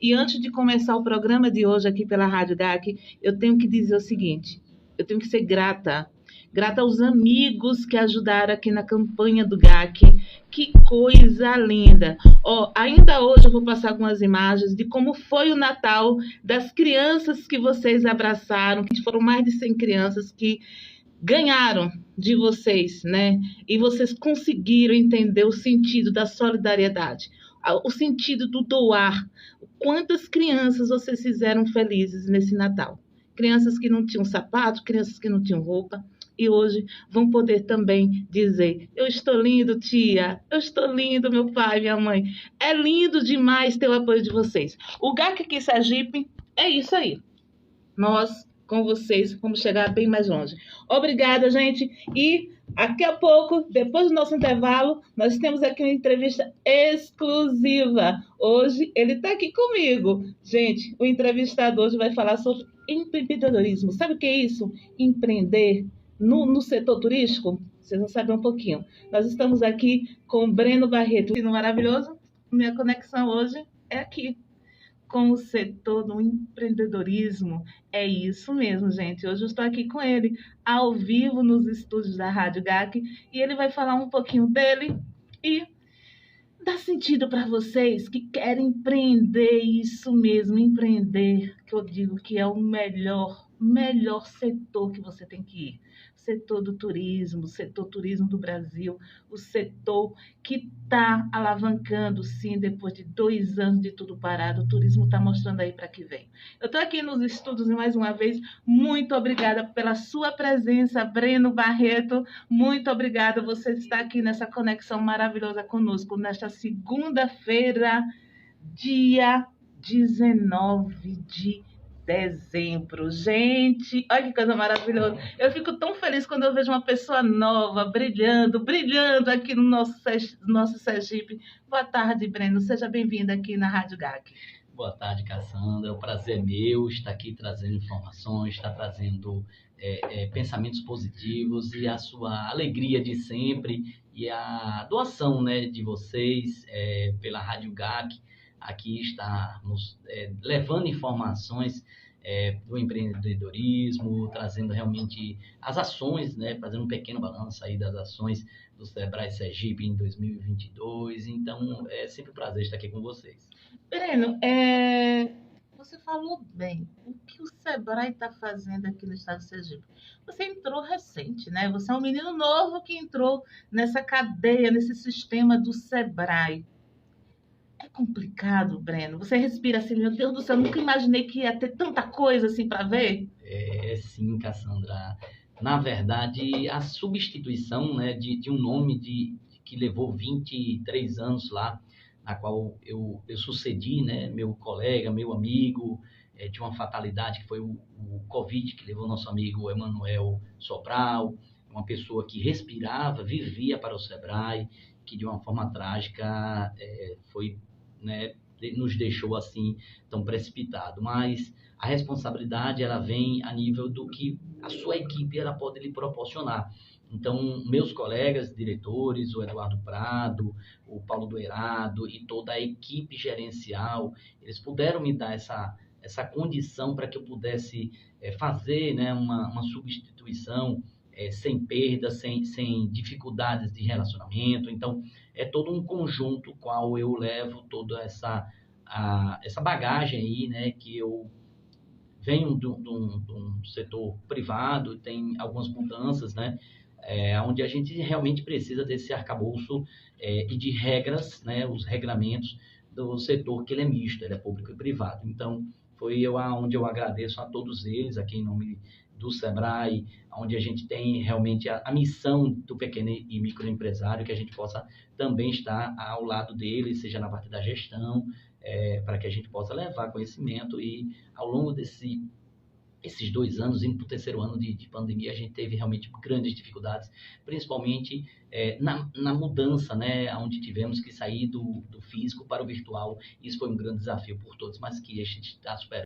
E antes de começar o programa de hoje aqui pela Rádio GAC, eu tenho que dizer o seguinte: eu tenho que ser grata. Grata aos amigos que ajudaram aqui na campanha do GAC. Que coisa linda! Ó, ainda hoje eu vou passar algumas imagens de como foi o Natal das crianças que vocês abraçaram, que foram mais de 100 crianças que ganharam de vocês, né? E vocês conseguiram entender o sentido da solidariedade, o sentido do doar. Quantas crianças vocês fizeram felizes nesse Natal? Crianças que não tinham sapato, crianças que não tinham roupa, e hoje vão poder também dizer: eu estou lindo, tia, eu estou lindo, meu pai, minha mãe. É lindo demais ter o apoio de vocês. O GAC aqui Sergipe é isso aí. Nós, com vocês, vamos chegar bem mais longe. Obrigada, gente. E daqui a pouco, depois do nosso intervalo, nós temos aqui uma entrevista exclusiva. Hoje ele está aqui comigo. Gente, o entrevistado hoje vai falar sobre empreendedorismo. Sabe o que é isso? Empreender no setor turístico? Vocês vão saber um pouquinho. Nós estamos aqui com o Breno Barreto. Maravilhoso. Minha conexão hoje é aqui com o setor do empreendedorismo. É isso mesmo, gente. Hoje eu estou aqui com ele, ao vivo, nos estúdios da Rádio GAC, e ele vai falar um pouquinho dele e dar sentido para vocês que querem empreender, isso mesmo, empreender, que eu digo que é o melhor setor que você tem que ir. Setor do turismo, setor turismo do Brasil, o setor que está alavancando, sim, depois de 2 anos de tudo parado, o turismo está mostrando aí para que vem. Eu estou aqui nos estudos e mais uma vez, muito obrigada pela sua presença, Breno Barreto. Muito obrigada, você está aqui nessa conexão maravilhosa conosco, nesta segunda-feira, dia 19 de dezembro. Gente, olha que coisa maravilhosa. Eu fico tão feliz quando eu vejo uma pessoa nova, brilhando, brilhando aqui no nosso Sergipe. Boa tarde, Breno. Seja bem-vindo aqui na Rádio GAC. Boa tarde, Cassandra. O prazer é meu estar aqui trazendo informações, estar trazendo pensamentos positivos e a sua alegria de sempre e a doação, né, de vocês pela Rádio GAC. Aqui está nos levando informações do empreendedorismo, trazendo realmente as ações, né, fazendo um pequeno balanço aí das ações do Sebrae Sergipe em 2022. Então, é sempre um prazer estar aqui com vocês. Breno, você falou bem. O que o Sebrae está fazendo aqui no estado de Sergipe? Você entrou recente, né? Você é um menino novo que entrou nessa cadeia, nesse sistema do Sebrae. É complicado, Breno. Você respira assim, meu Deus do céu, nunca imaginei que ia ter tanta coisa assim para ver. Sim, Cassandra. Na verdade, a substituição, né, de um nome que levou 23 anos lá, na qual eu sucedi, né, meu colega, meu amigo, de uma fatalidade que foi o Covid, que levou nosso amigo Emanuel Sobral, uma pessoa que respirava, vivia para o Sebrae, que de uma forma trágica foi, né, nos deixou assim tão precipitado. Mas a responsabilidade ela vem a nível do que a sua equipe ela pode lhe proporcionar. Então, meus colegas diretores, o Eduardo Prado, o Paulo Doerado e toda a equipe gerencial, eles puderam me dar essa condição para que eu pudesse fazer, né, uma substituição sem perda, sem dificuldades de relacionamento. Então, é todo um conjunto qual eu levo toda essa bagagem aí, né, que eu venho de um setor privado, tem algumas mudanças, né, onde a gente realmente precisa desse arcabouço e de regras, né, os regramentos do setor que ele é misto, ele é público e privado. Então, foi onde eu agradeço a todos eles, aqui em nome do Sebrae, onde a gente tem realmente a missão do pequeno e microempresário, que a gente possa também estar ao lado dele, seja na parte da gestão, para que a gente possa levar conhecimento e ao longo esses 2 anos, indo para o terceiro ano de pandemia, a gente teve realmente grandes dificuldades, principalmente na mudança, né, onde tivemos que sair do físico para o virtual. Isso foi um grande desafio por todos, mas que a gente está superando.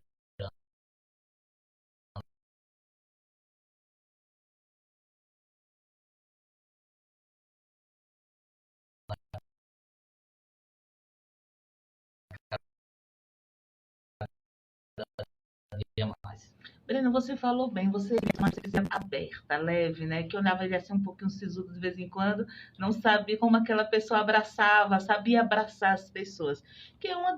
gás. Breno, você falou bem, você é uma pesquisa aberta, leve, né? Que eu olhava ele assim um pouquinho sisudo de vez em quando, não sabia como aquela pessoa abraçava, sabia abraçar as pessoas. Que é uma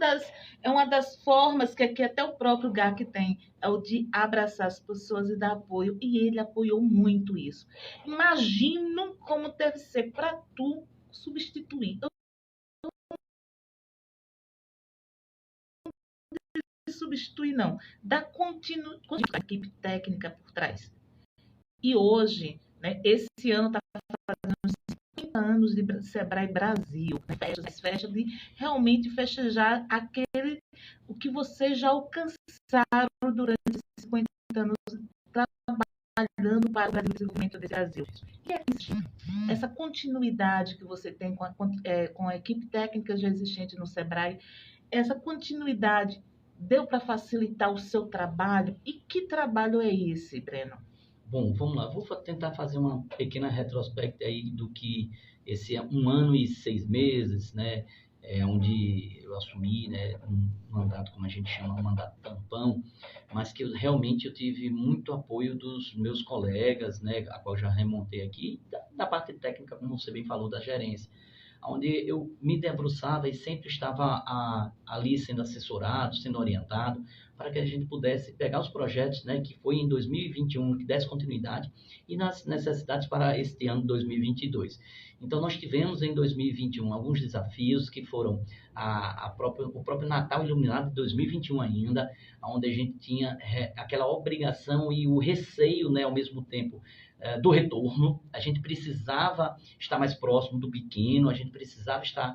das formas que aqui até o próprio GAC tem, é o de abraçar as pessoas e dar apoio. E ele apoiou muito isso. Imagino como deve ser para tu substituir. Substituir, não, dá continuidade à equipe técnica por trás. E hoje, né, esse ano está fazendo 50 anos de Sebrae Brasil, né, festas de realmente festejar o que vocês já alcançaram durante esses 50 anos trabalhando para o Brasil, desenvolvimento desse Brasil. E é isso, essa continuidade que você tem com a equipe técnica já existente no Sebrae, essa continuidade deu para facilitar o seu trabalho? E que trabalho é esse, Breno? Bom, vamos lá. Vou tentar fazer uma pequena retrospecto aí do que esse 1 ano e 6 meses, né, onde eu assumi, né, um mandato, como a gente chama, um mandato tampão, mas que realmente eu tive muito apoio dos meus colegas, né, a qual já remontei aqui, da parte técnica, como você bem falou, da gerência, onde eu me debruçava e sempre estava ali sendo assessorado, sendo orientado, para que a gente pudesse pegar os projetos, né, que foi em 2021, que desse continuidade, e nas necessidades para este ano de 2022. Então, nós tivemos em 2021 alguns desafios que foram o próprio Natal Iluminado de 2021 ainda, onde a gente tinha aquela obrigação e o receio, né, ao mesmo tempo, do retorno. A gente precisava estar mais próximo do pequeno, a gente precisava estar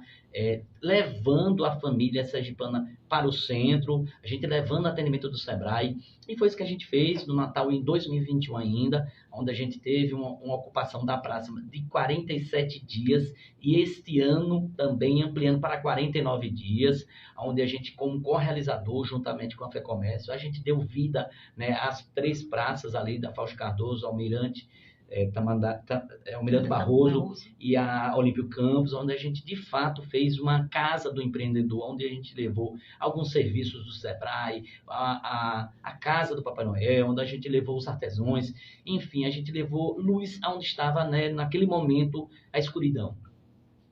levando a família sergipana para o centro, a gente levando atendimento do Sebrae, e foi isso que a gente fez no Natal em 2021 ainda, onde a gente teve uma ocupação da praça de 47 dias, e este ano também ampliando para 49 dias, onde a gente, como co-realizador, juntamente com a FEComércio, a gente deu vida, né, às 3 praças ali da Fausto Cardoso, Almirante, Almirante Barroso e a Olímpio Campos, onde a gente de fato fez uma casa do empreendedor, onde a gente levou alguns serviços do Sebrae, a casa do Papai Noel, onde a gente levou os artesãos, enfim, a gente levou luz aonde estava, né, naquele momento a escuridão.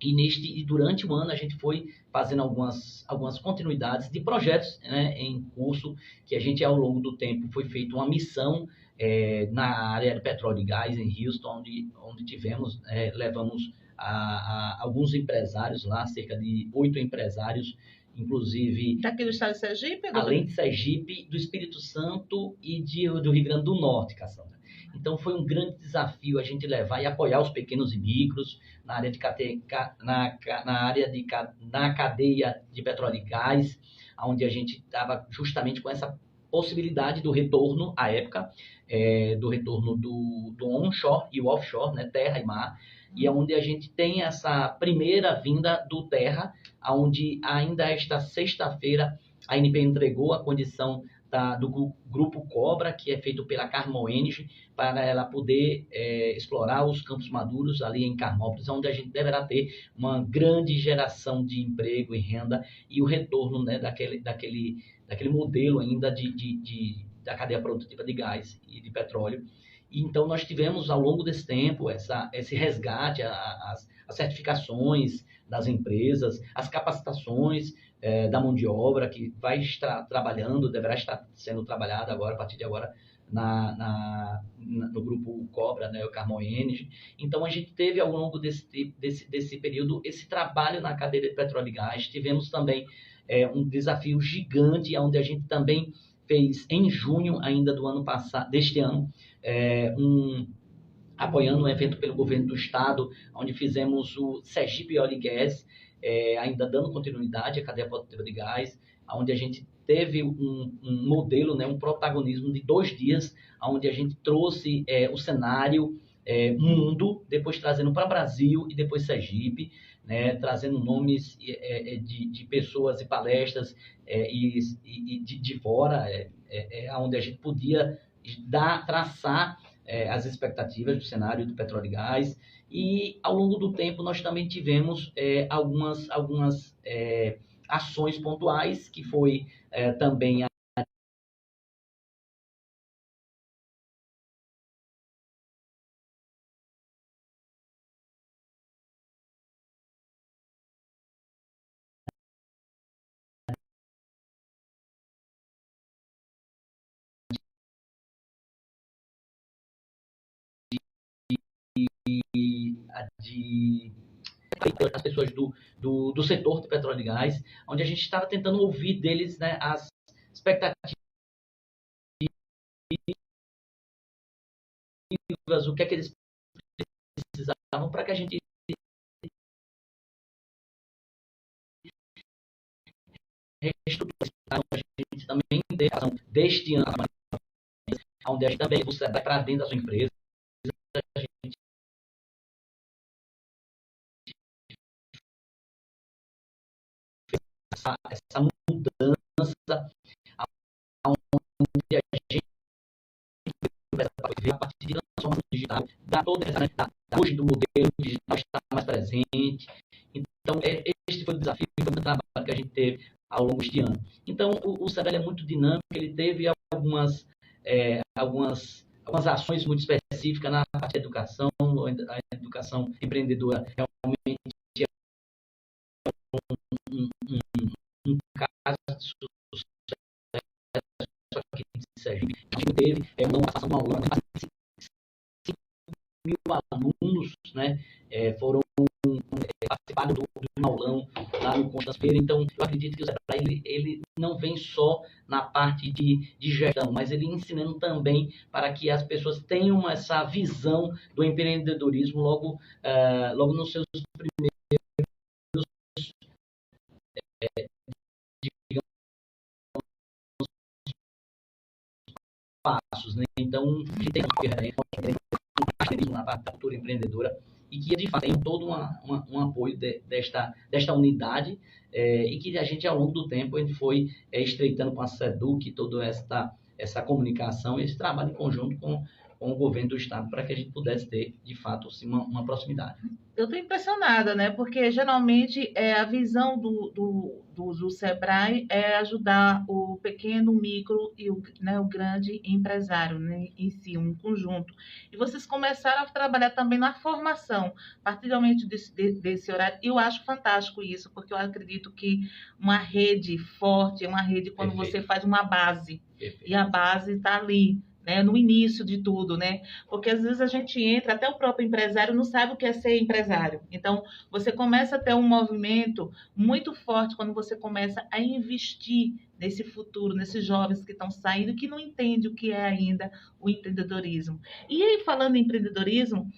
E durante o ano a gente foi fazendo algumas continuidades de projetos, né, em curso, que a gente ao longo do tempo foi feito uma missão na área de petróleo e gás em Houston, onde levamos alguns empresários lá, cerca de 8 empresários, inclusive daqui do estado de Sergipe? Além de Sergipe, do Espírito Santo e do Rio Grande do Norte, Cassandra. Então foi um grande desafio a gente levar e apoiar os pequenos e micros na cadeia de petróleo e gás, onde a gente estava justamente com essa possibilidade do retorno, à época, do retorno do onshore e o offshore, né, terra e mar, e onde a gente tem essa primeira vinda do terra, onde ainda esta sexta-feira a ANP entregou a condição do Grupo Cobra, que é feito pela Carmel Energy, para ela poder explorar os campos maduros ali em Carmópolis, onde a gente deverá ter uma grande geração de emprego e renda e o retorno, né, daquele modelo ainda da cadeia produtiva de gás e de petróleo. E, então, nós tivemos, ao longo desse tempo, esse resgate, as certificações das empresas, as capacitações da mão de obra, que vai estar trabalhando, deverá estar sendo trabalhada agora, a partir de agora, no grupo Cobra, né, o Carmel Energy. Então, a gente teve, ao longo desse período, esse trabalho na cadeia de petróleo e gás. Tivemos também um desafio gigante, onde a gente também fez, em junho ainda do ano passado, deste ano, apoiando um evento pelo governo do estado, onde fizemos o Sergipe Oil Gas, ainda dando continuidade à cadeia produtiva de gás, onde a gente teve um modelo, né, um protagonismo de 2 dias, onde a gente trouxe o cenário mundo, depois trazendo para Brasil e depois Sergipe, né, trazendo nomes de pessoas e palestras e de fora, onde a gente podia traçar as expectativas do cenário do petróleo e gás. E ao longo do tempo nós também tivemos algumas ações pontuais, que foi também as pessoas do setor de petróleo e gás, onde a gente estava tentando ouvir deles, né, as expectativas, o que é que eles precisavam para que a gente reestruturasse. A gente também tem a ação deste ano, onde a gente também você vai para dentro da sua empresa, a gente essa mudança, onde a gente a partir de transformação digital, da toda essa, hoje do modelo digital está mais presente. Então, este foi o desafio, foi o trabalho que a gente teve ao longo deste ano. Então, o Sebrae é muito dinâmico, ele teve algumas ações muito específicas na parte da educação, a educação empreendedora realmente é um caso de sucesso aqui de Sergipe. A gente teve uma ação de uma aula, 5.000 alunos, né, foram participaram do aulão lá no Constância Feira. Então, eu acredito que o Sebrae ele não vem só na parte de gestão, mas ele ensinando também para que as pessoas tenham essa visão do empreendedorismo logo nos seus primeiros passos, né? Então, a gente tem uma parte da cultura empreendedora e que, de fato, tem todo um apoio desta unidade e que a gente, ao longo do tempo, a gente foi estreitando com a SEDUC, toda essa comunicação, esse trabalho em conjunto com o governo do Estado, para que a gente pudesse ter, de fato, assim, uma proximidade. Eu estou impressionada, né? Porque geralmente a visão do Sebrae é ajudar o pequeno, o micro e o grande empresário, né, em si, um conjunto. E vocês começaram a trabalhar também na formação, particularmente desse horário. E eu acho fantástico isso, porque eu acredito que uma rede forte é uma rede quando Perfeito. Você faz uma base. Perfeito. E a base está ali, né, no início de tudo, né? Porque às vezes a gente entra, até o próprio empresário não sabe o que é ser empresário. Então, você começa a ter um movimento muito forte quando você começa a investir nesse futuro, nesses jovens que estão saindo, que não entendem o que é ainda o empreendedorismo. E aí, falando em empreendedorismo,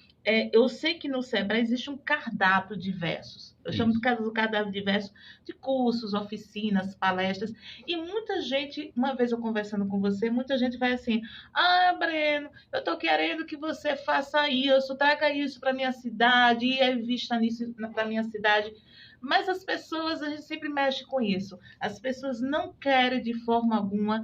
eu sei que no Sebrae existe um cardápio diversos. Eu chamo de cardápio diverso de cursos, oficinas, palestras. E muita gente, uma vez eu conversando com você, muita gente vai assim: ah, Breno, eu estou querendo que você faça isso, traga isso para minha cidade, e invista nisso para minha cidade. Mas as pessoas, a gente sempre mexe com isso. As pessoas não querem de forma alguma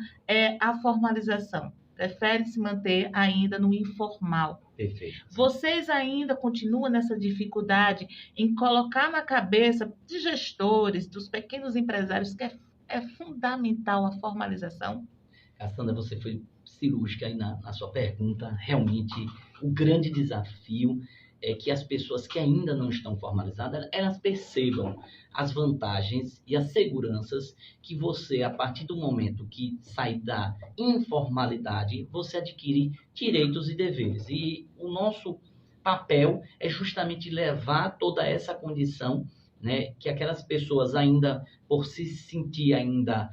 a formalização. Preferem se manter ainda no informal. Perfeito. Vocês ainda continuam nessa dificuldade em colocar na cabeça de gestores, dos pequenos empresários, que é fundamental a formalização? Cassandra, você foi cirúrgica aí na sua pergunta. Realmente, o grande desafio é que as pessoas que ainda não estão formalizadas, elas percebam as vantagens e as seguranças que você, a partir do momento que sai da informalidade, você adquire direitos e deveres. E o nosso papel é justamente levar toda essa condição, né, que aquelas pessoas ainda, por se sentir ainda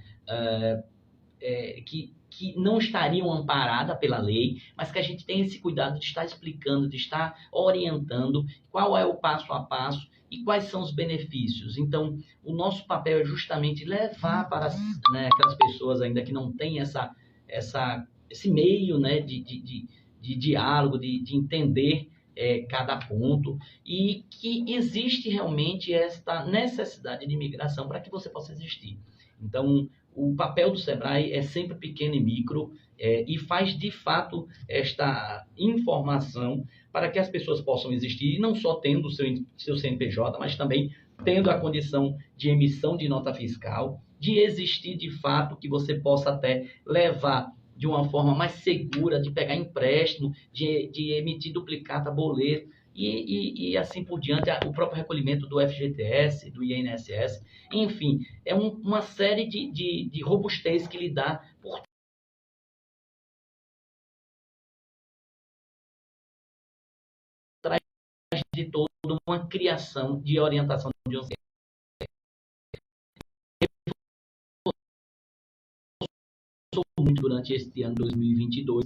que não estariam amparadas pela lei, mas que a gente tem esse cuidado de estar explicando, de estar orientando qual é o passo a passo e quais são os benefícios. Então, o nosso papel é justamente levar para aquelas pessoas ainda que não têm esse meio, né, de diálogo, de entender cada ponto, e que existe realmente esta necessidade de migração para que você possa existir. Então, o papel do Sebrae é sempre pequeno e micro e faz, de fato, esta informação para que as pessoas possam existir, e não só tendo o seu CNPJ, mas também tendo a condição de emissão de nota fiscal, de existir, de fato, que você possa até levar de uma forma mais segura, de pegar empréstimo, de emitir duplicata, boleto, e assim por diante, o próprio recolhimento do FGTS, do INSS, enfim, é uma série de robustez que lhe dá por trás de todo uma criação de orientação de um muito durante este ano 2022,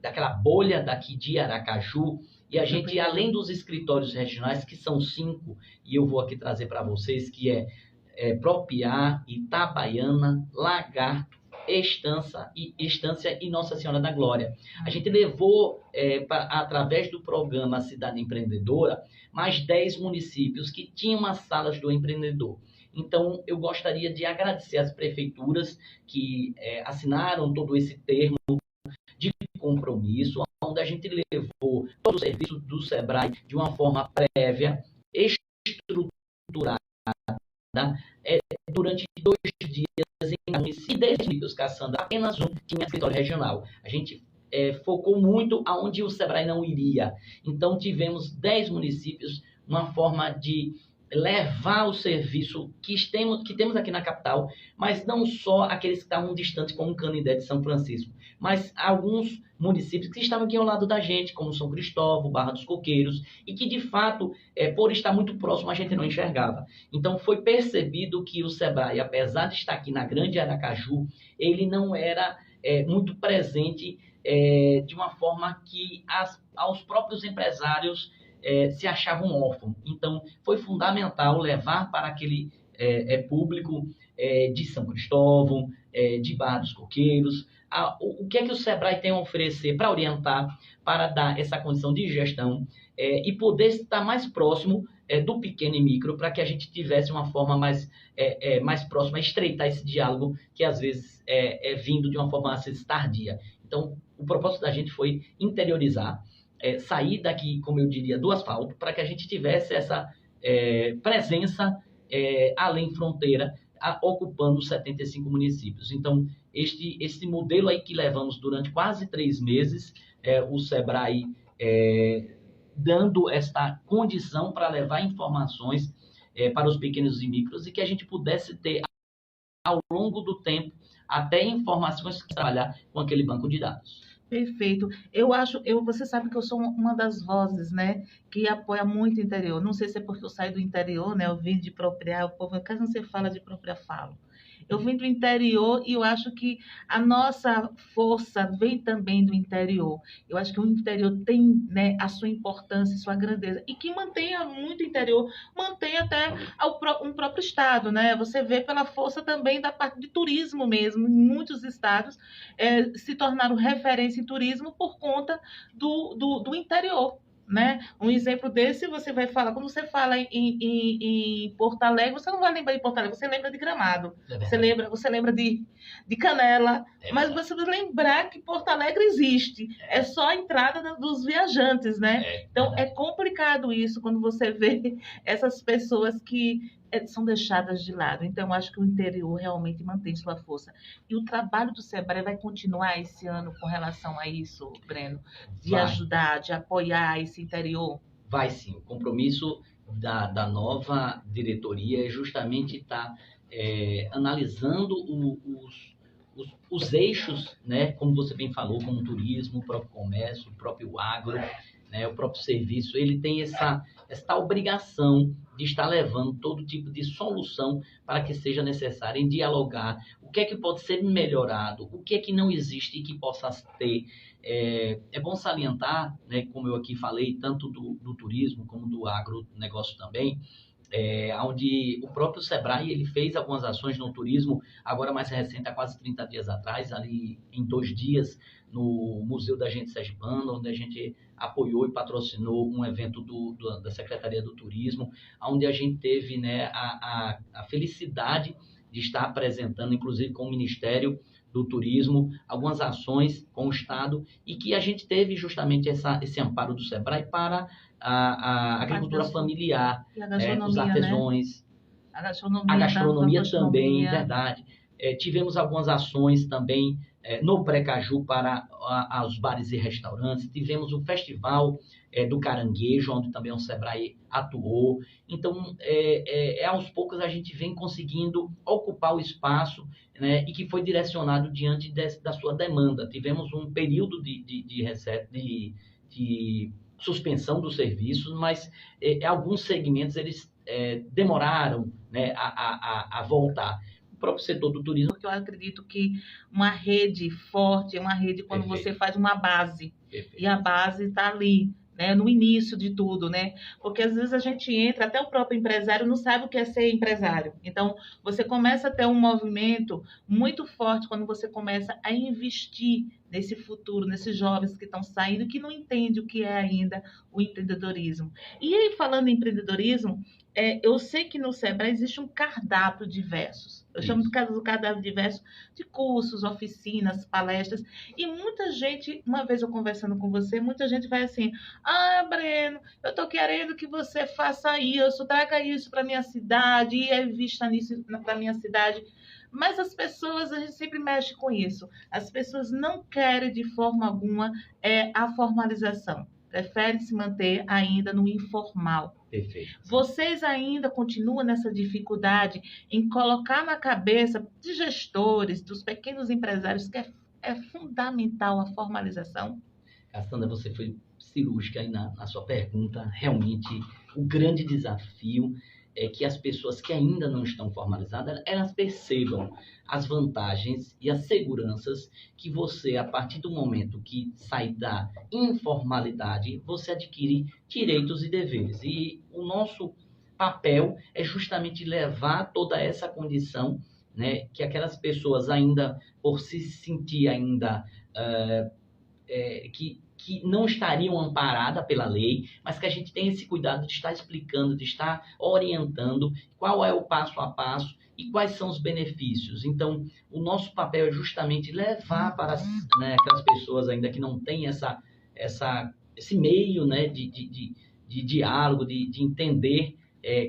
daquela bolha daqui de Aracaju, e a gente, além dos escritórios regionais, que são 5, e eu vou aqui trazer para vocês, que Propiá, Itabaiana, Lagarto, Estância e Nossa Senhora da Glória. A gente levou, através do programa Cidade Empreendedora, mais 10 municípios que tinham as salas do empreendedor. Então, eu gostaria de agradecer às prefeituras que assinaram todo esse termo de compromisso, onde a gente levou todo o serviço do SEBRAE de uma forma prévia, estruturada, durante 2 dias em municípios, 10 municípios, Cassandra, apenas um tinha escritório regional. A gente focou muito aonde o SEBRAE não iria. Então, tivemos 10 municípios, uma forma de levar o serviço que temos aqui na capital, mas não só aqueles que estavam distantes, como Canindé de São Francisco, mas alguns municípios que estavam aqui ao lado da gente, como São Cristóvão, Barra dos Coqueiros, e que, de fato, por estar muito próximo, a gente não enxergava. Então, foi percebido que o SEBRAE, apesar de estar aqui na Grande Aracaju, ele não era muito presente de uma forma que aos próprios empresários se achavam órfãos. Então, foi fundamental levar para aquele público de São Cristóvão, de Barra dos Coqueiros, o que é que o SEBRAE tem a oferecer para orientar, para dar essa condição de gestão e poder estar mais próximo do pequeno e micro, para que a gente tivesse uma forma mais próxima, estreitar esse diálogo que às vezes é vindo de uma forma às vezes tardia. Então, o propósito da gente foi interiorizar, sair daqui, como eu diria, do asfalto, para que a gente tivesse essa presença além fronteira, ocupando 75 municípios. Então, este modelo aí que levamos durante quase 3 meses, o SEBRAE dando esta condição para levar informações para os pequenos e micros, e que a gente pudesse ter, ao longo do tempo, até informações que trabalhar com aquele banco de dados. Perfeito. Você sabe que eu sou uma das vozes, né, que apoia muito o interior. Não sei se é porque eu saio do interior, né, eu vim de Propriá, o povo, caso não você fala de Propriá, falo. Eu vim do interior e eu acho que a nossa força vem também do interior. Eu acho que o interior tem, né, a sua importância e sua grandeza. E que mantenha muito o interior, mantém até um próprio estado, né? Você vê pela força também da parte de turismo mesmo. Em muitos estados se tornaram referência em turismo por conta do interior. Né? Um exemplo desse, você vai falar, quando você fala em Porto Alegre, você não vai lembrar de Porto Alegre, você lembra de Gramado, você lembra de Canela, mas você vai lembrar que Porto Alegre existe, é só a entrada dos viajantes, né? Então, é complicado isso quando você vê essas pessoas que são deixadas de lado. Então, eu acho que o interior realmente mantém sua força. E o trabalho do SEBRAE vai continuar esse ano com relação a isso, Breno? De ajudar, de apoiar esse interior? Vai sim. O compromisso da nova diretoria é justamente estar analisando os eixos, né, como você bem falou, como o turismo, o próprio comércio, o próprio agro, né, o próprio serviço. Ele tem essa obrigação de estar levando todo tipo de solução para que seja necessário em dialogar o que é que pode ser melhorado, o que é que não existe e que possa ter. É bom salientar, né, como eu aqui falei, tanto do turismo como do agronegócio também, onde o próprio SEBRAE ele fez algumas ações no turismo, agora mais recente, há quase 30 dias atrás, ali em 2 dias, no Museu da Gente Sergipana, onde a gente apoiou e patrocinou um evento da Secretaria do Turismo, onde a gente teve, né, a felicidade de estar apresentando, inclusive com o Ministério do Turismo, algumas ações com o Estado, e que a gente teve justamente esse amparo do SEBRAE para a agricultura familiar, os artesãos, né? A gastronomia também, verdade. Tivemos algumas ações também no Precaju para os bares e restaurantes. Tivemos o Festival do Caranguejo, onde também o SEBRAE atuou. Então, aos poucos a gente vem conseguindo ocupar o espaço, né, e que foi direcionado diante da sua demanda. Tivemos um período de suspensão dos serviços, mas alguns segmentos eles demoraram, né, a voltar. O próprio setor do turismo. Porque eu acredito que uma rede forte é uma rede quando Perfeito. você faz uma base. Perfeito. E a base está ali, né, no início de tudo, né? Porque às vezes a gente entra, até o próprio empresário não sabe o que é ser empresário. Então, você começa a ter um movimento muito forte quando você começa a investir nesse futuro, nesses jovens que estão saindo, que não entendem o que é ainda o empreendedorismo. E aí, falando em empreendedorismo, eu sei que no Sebrae existe um cardápio diversos. Eu chamo de cardápio diverso de cursos, oficinas, palestras. E muita gente, uma vez eu conversando com você, muita gente vai assim: ah, Breno, eu estou querendo que você faça isso, traga isso para minha cidade, e invista nisso para minha cidade. Mas as pessoas, a gente sempre mexe com isso. As pessoas não querem de forma alguma a formalização. Preferem se manter ainda no informal. Perfeito. Vocês ainda continuam nessa dificuldade em colocar na cabeça de gestores, dos pequenos empresários, que é fundamental a formalização? Cassandra, você foi cirúrgica aí na sua pergunta. Realmente, o grande desafio é que as pessoas que ainda não estão formalizadas, elas percebam as vantagens e as seguranças que você, a partir do momento que sai da informalidade, você adquire direitos e deveres. E o nosso papel é justamente levar toda essa condição, né, que aquelas pessoas ainda, por se sentir ainda que não estariam amparadas pela lei, mas que a gente tem esse cuidado de estar explicando, de estar orientando qual é o passo a passo e quais são os benefícios. Então, o nosso papel é justamente levar para aquelas pessoas ainda que não têm esse meio, né, de diálogo, de entender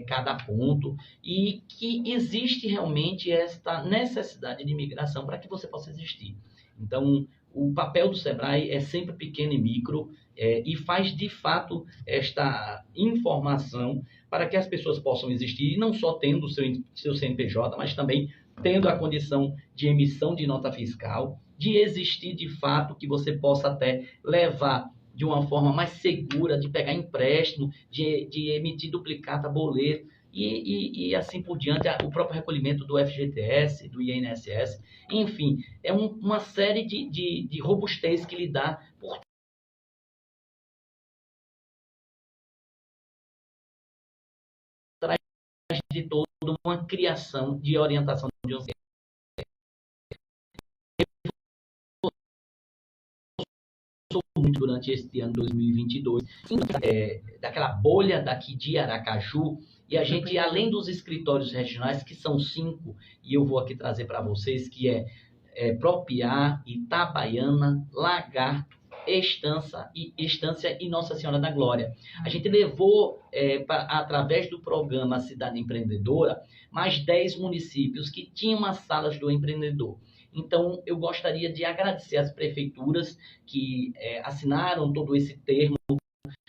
cada ponto, e que existe realmente esta necessidade de migração para que você possa existir. Então, o papel do Sebrae é sempre pequeno e micro, e faz, de fato, esta informação para que as pessoas possam existir, não só tendo o seu CNPJ, mas também tendo a condição de emissão de nota fiscal, de existir, de fato, que você possa até levar de uma forma mais segura, de pegar empréstimo, de emitir duplicata, boleto, e assim por diante, o próprio recolhimento do FGTS, do INSS, enfim, é uma série de robustez que lhe dá por trás de toda uma criação de orientação de um muito durante este ano 2022, daquela bolha daqui de Aracaju, e a gente, além dos escritórios regionais, que são 5, e eu vou aqui trazer para vocês, que Propiá, Itabaiana, Lagarto, Estância e Nossa Senhora da Glória. A gente levou, através do programa Cidade Empreendedora, mais 10 municípios que tinham as salas do empreendedor. Então, eu gostaria de agradecer às prefeituras que assinaram todo esse termo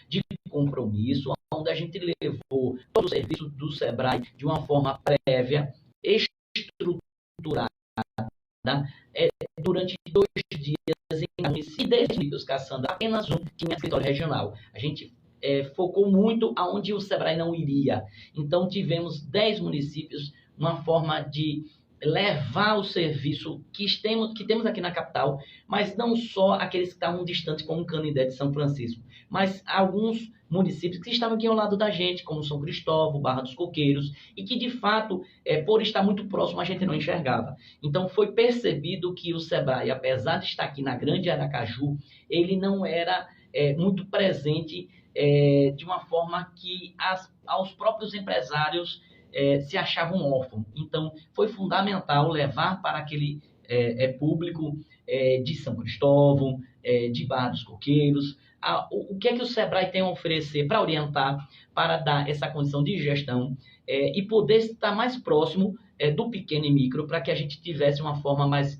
de compromisso, onde a gente levou todo o serviço do Sebrae de uma forma prévia, estruturada, durante 2 dias em municípios. E 10 municípios, Cassandra, apenas um tinha escritório regional. A gente focou muito aonde o Sebrae não iria. Então, tivemos 10 municípios, uma forma de levar o serviço que temos aqui na capital, mas não só aqueles que estavam distantes, como Canindé de São Francisco, mas alguns municípios que estavam aqui ao lado da gente, como São Cristóvão, Barra dos Coqueiros, e que, de fato, por estar muito próximo, a gente não enxergava. Então, foi percebido que o Sebrae, apesar de estar aqui na Grande Aracaju, ele não era muito presente de uma forma que aos próprios empresários se achavam órfãos. Então, foi fundamental levar para aquele público de São Cristóvão, de Barra dos Coqueiros, o que é que o Sebrae tem a oferecer para orientar, para dar essa condição de gestão e poder estar mais próximo do pequeno e micro, para que a gente tivesse uma forma mais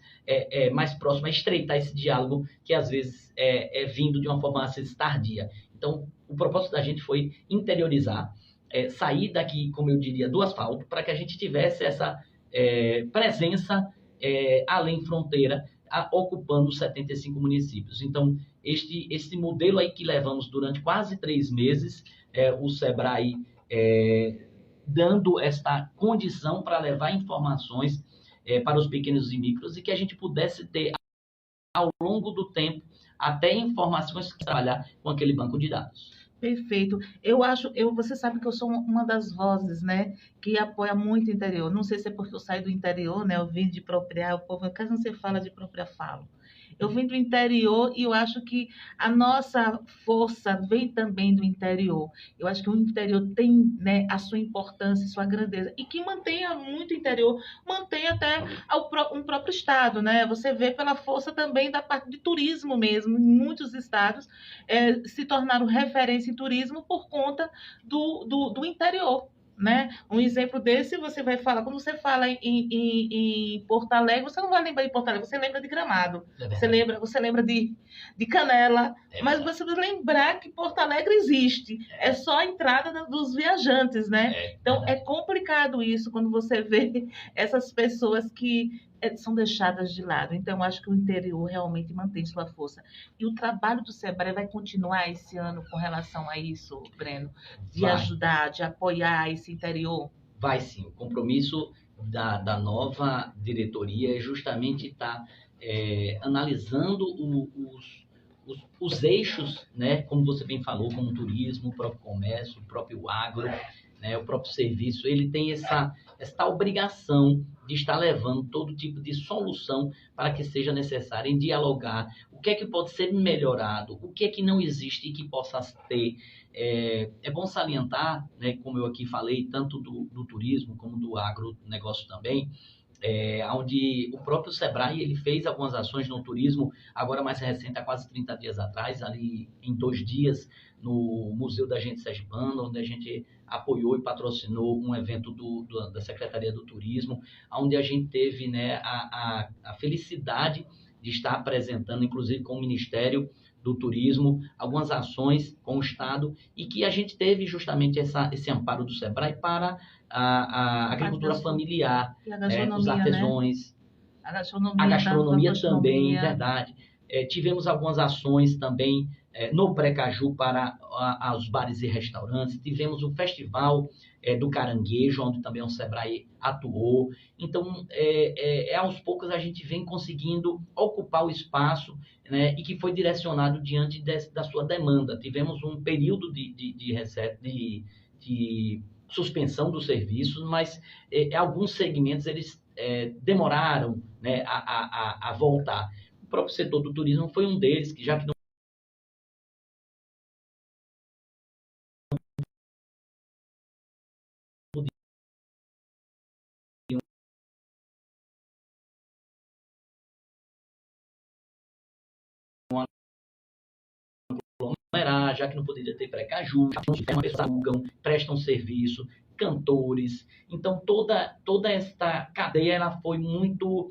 próxima, estreitar esse diálogo que às vezes é vindo de uma forma às vezes tardia. Então, o propósito da gente foi interiorizar, sair daqui, como eu diria, do asfalto, para que a gente tivesse essa presença além fronteira, ocupando 75 municípios. Então, Esse modelo aí que levamos durante quase 3 meses, o Sebrae dando esta condição para levar informações para os pequenos e micros e que a gente pudesse ter ao longo do tempo até informações que trabalhar com aquele banco de dados. Perfeito. Você sabe que eu sou uma das vozes, né, que apoia muito o interior. Não sei se é porque eu saí do interior, né, eu vim de propriar, o povo, caso não se fala de propriar, falo. Eu vim do interior e eu acho que a nossa força vem também do interior. Eu acho que o interior tem, né, a sua importância, sua grandeza. E que mantenha muito o interior, mantém até um próprio estado, né? Você vê pela força também da parte de turismo mesmo. Em muitos estados se tornaram referência em turismo por conta do interior. Né? Um exemplo desse, você vai falar, quando você fala em Porto Alegre, você não vai lembrar de Porto Alegre, você lembra de Gramado, você lembra de Canela, mas você vai lembrar que Porto Alegre existe, é só a entrada dos viajantes, né? Então é complicado isso quando você vê essas pessoas que são deixadas de lado. Então, acho que o interior realmente mantém sua força. E o trabalho do Sebrae vai continuar esse ano com relação a isso, Breno? De ajudar, de apoiar esse interior? Vai sim. O compromisso da nova diretoria é justamente estar analisando os eixos, né, como você bem falou, como o turismo, o próprio comércio, o próprio agro, né, o próprio serviço. Ele tem essa obrigação de estar levando todo tipo de solução para que seja necessário em dialogar o que é que pode ser melhorado, o que é que não existe e que possa ter. É bom salientar, né, como eu aqui falei, tanto do turismo como do agronegócio também, onde o próprio Sebrae ele fez algumas ações no turismo, agora mais recente, há quase 30 dias atrás, ali em 2 dias, no Museu da Gente Sergipana, onde a gente apoiou e patrocinou um evento da Secretaria do Turismo, onde a gente teve, né, a felicidade de estar apresentando, inclusive com o Ministério do Turismo, algumas ações com o Estado, e que a gente teve justamente esse amparo do Sebrae para a agricultura familiar, os artesãos, né? A gastronomia também, verdade. Tivemos algumas ações também no Precaju para os bares e restaurantes. Tivemos o Festival do Caranguejo, onde também o Sebrae atuou. Então, aos poucos a gente vem conseguindo ocupar o espaço, né, e que foi direcionado diante da sua demanda. Tivemos um período de suspensão dos serviços, mas alguns segmentos eles demoraram, né, a voltar. O próprio setor do turismo foi um deles, que já que não já que não poderia ter Precaju, pessoas alugam, prestam serviço, cantores. Então, toda esta cadeia ela foi muito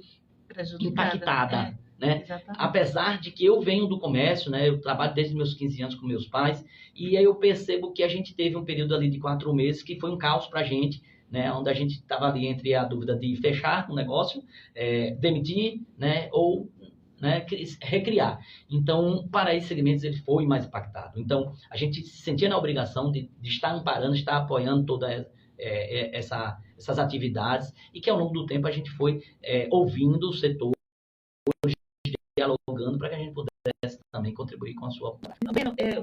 impactada. Né? Apesar de que eu venho do comércio, né? Eu trabalho desde meus 15 anos com meus pais, e aí eu percebo que a gente teve um período ali de 4 meses que foi um caos para a gente, né? Onde a gente estava ali entre a dúvida de fechar o negócio, demitir, né? Ou, né, recriar. Então, para esses segmentos, ele foi mais impactado. Então, a gente se sentia na obrigação de estar amparando, estar apoiando todas essas atividades, e que ao longo do tempo a gente foi ouvindo o setor, dialogando para que a gente pudesse também contribuir com a sua...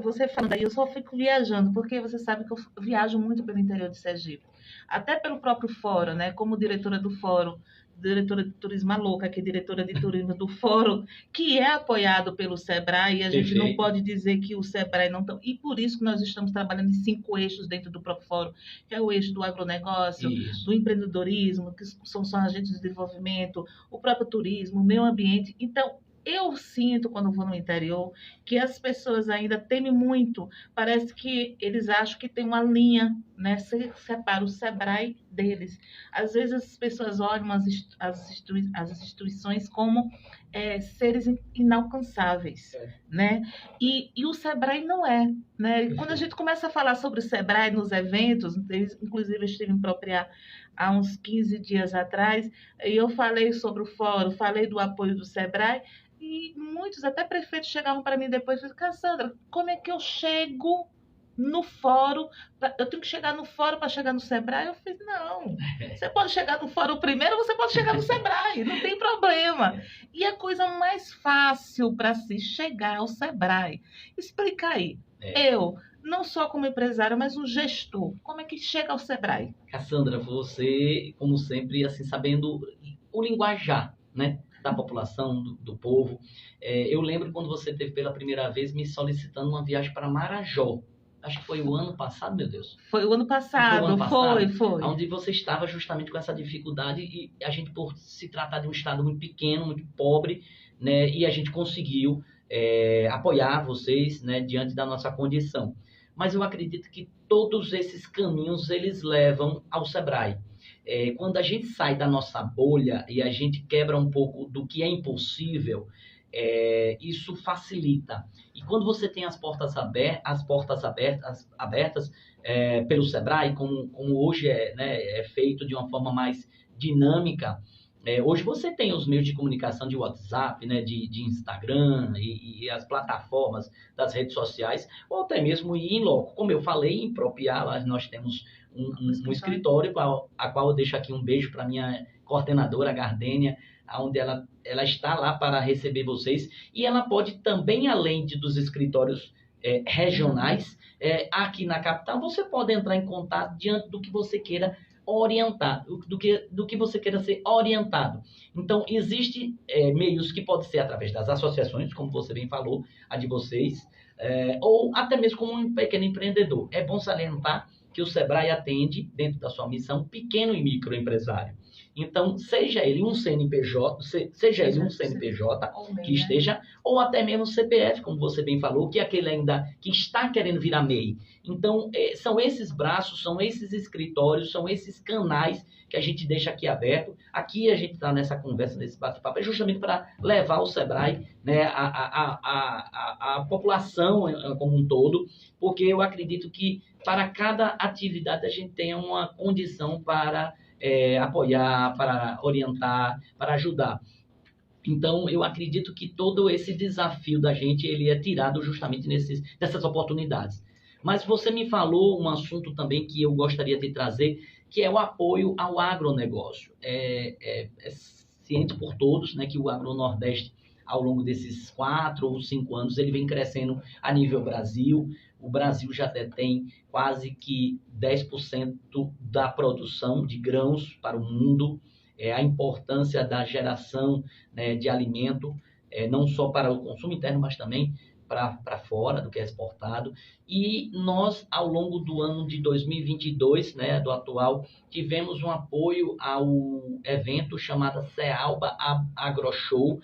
Você falando aí, eu só fico viajando, porque você sabe que eu viajo muito pelo interior de Sergipe. Até pelo próprio fórum, né? Como diretora do fórum, diretora de turismo louca, que é diretora de turismo do fórum, que é apoiado pelo Sebrae, e a gente não pode dizer que o Sebrae não está... E por isso que nós estamos trabalhando em 5 eixos dentro do próprio fórum, que é o eixo do agronegócio, do empreendedorismo, que são agentes de desenvolvimento, o próprio turismo, o meio ambiente. Então, eu sinto, quando vou no interior, que as pessoas ainda temem muito. Parece que eles acham que tem uma linha, né? Separa o Sebrae deles. Às vezes as pessoas olham as instituições como seres inalcançáveis, né? E o Sebrae não é, né? Quando a gente começa a falar sobre o Sebrae nos eventos, inclusive eu estive em Propriar há uns 15 dias atrás, e eu falei sobre o fórum, falei do apoio do Sebrae, e muitos, até prefeitos, chegavam para mim depois e falaram, Cassandra, como é que eu chego no fórum? Eu tenho que chegar no fórum para chegar no Sebrae? Eu falei, não, você pode chegar no fórum primeiro, você pode chegar no Sebrae, não tem problema. E a coisa mais fácil para se chegar ao Sebrae, explica aí. Eu, não só como empresário, mas um gestor, como é que chega ao Sebrae? Cassandra, você, como sempre, assim, sabendo o linguajar, né, da população, do povo. Eu lembro quando você teve pela primeira vez me solicitando uma viagem para Marajó. Acho que foi o ano passado, meu Deus. Foi o ano passado, foi. Onde você estava justamente com essa dificuldade e a gente, por se tratar de um estado muito pequeno, muito pobre, né, e a gente conseguiu apoiar vocês, né, diante da nossa condição. Mas eu acredito que todos esses caminhos, eles levam ao Sebrae. Quando a gente sai da nossa bolha e a gente quebra um pouco do que é impossível, isso facilita. E quando você tem as portas abertas pelo Sebrae, como hoje é feito de uma forma mais dinâmica, hoje você tem os meios de comunicação de WhatsApp, né, de Instagram e as plataformas das redes sociais, ou até mesmo ir em loco. Como eu falei, em Propiá, lá nós temos um escritório, a qual eu deixo aqui um beijo para minha coordenadora, a Gardênia, onde ela está lá para receber vocês. E ela pode também, além dos escritórios regionais, aqui na capital, você pode entrar em contato diante do que você queira orientar, do que você queira ser orientado. Então, existem meios que podem ser através das associações, como você bem falou, a de vocês, ou até mesmo como um pequeno empreendedor. É bom salientar que o Sebrae atende, dentro da sua missão, pequeno e microempresário. Então, seja ele um CNPJ, que esteja, ou até mesmo CPF, como você bem falou, que é aquele ainda que está querendo virar MEI. Então, são esses braços, são esses escritórios, são esses canais que a gente deixa aqui aberto. Aqui a gente está nessa conversa, nesse bate-papo, justamente para levar o Sebrae, né, a população como um todo, porque eu acredito que para cada atividade a gente tem uma condição para apoiar, para orientar, para ajudar. Então, eu acredito que todo esse desafio da gente, ele é tirado justamente nessas oportunidades. Mas você me falou um assunto também que eu gostaria de trazer, que é o apoio ao agronegócio. É ciente por todos, né, que o Agronordeste, ao longo desses 4 ou 5 anos, ele vem crescendo a nível Brasil. O Brasil já detém quase que 10% da produção de grãos para o mundo. A importância da geração, né, de alimento, não só para o consumo interno, mas também para fora do que é exportado. E nós, ao longo do ano de 2022, né, do atual, tivemos um apoio ao evento chamado Cealba AgroShow,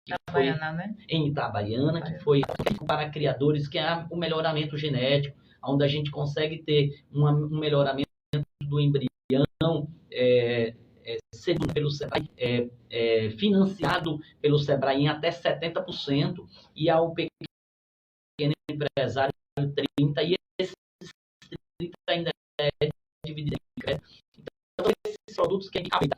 que foi em Itabaiana, que foi para criadores, que é o melhoramento genético, onde a gente consegue ter um melhoramento do embrião, segundo pelo Sebrae, financiado pelo Sebrae em até 70%, e ao pequeno empresário 30%, e esses 30% ainda é dividido em crédito. Então, esses produtos que a gente apoia,